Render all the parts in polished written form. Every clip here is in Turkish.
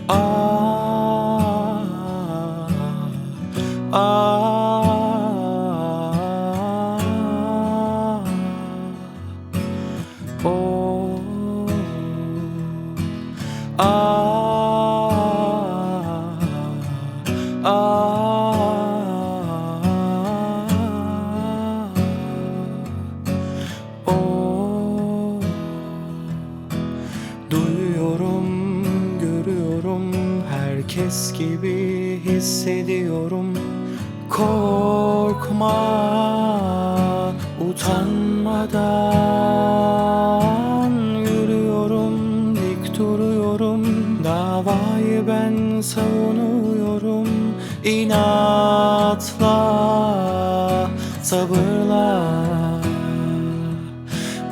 Ah, ah, oh, ah, oh. Duyuyorum, görüyorum, herkes gibi hissediyorum. Korkma, utanmadan yürüyorum, dik duruyorum. Davayı ben savunuyorum, inatla, sabırla.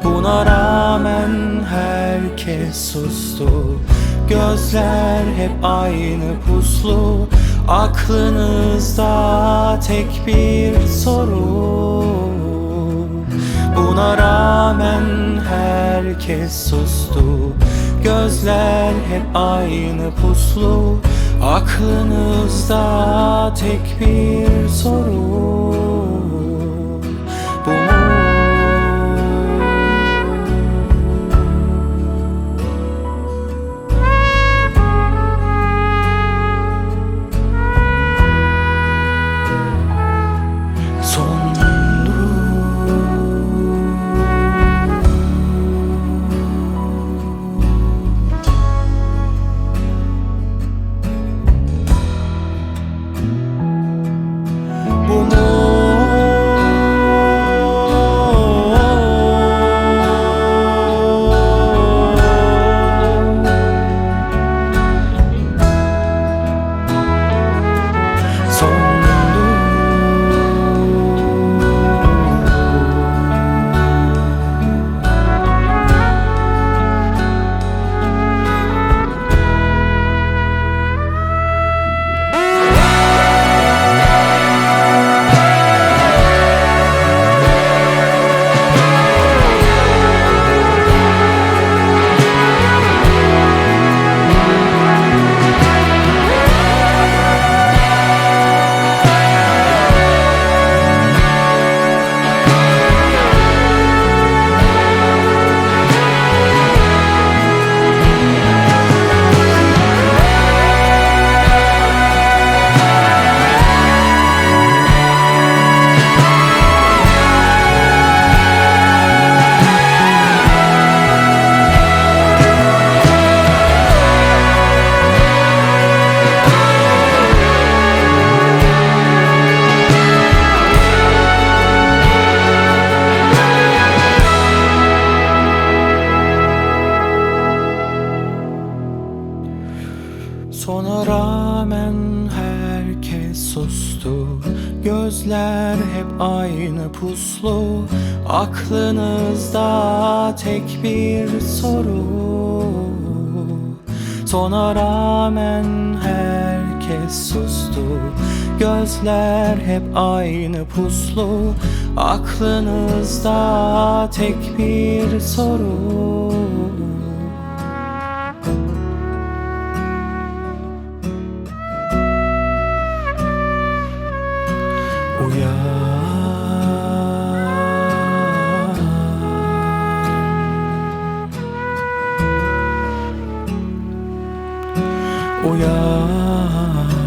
Buna rağmen herkes sustu. Gözler hep aynı puslu. Aklınızda tek bir soru. Buna rağmen herkes sustu. Gözler hep aynı puslu. Aklınızda tek bir soru. Bu mu? Sona rağmen herkes sustu. Gözler hep aynı puslu. Aklınızda tek bir soru. Sona rağmen herkes sustu. Gözler hep aynı puslu. Aklınızda tek bir soru. Uyan, uyan.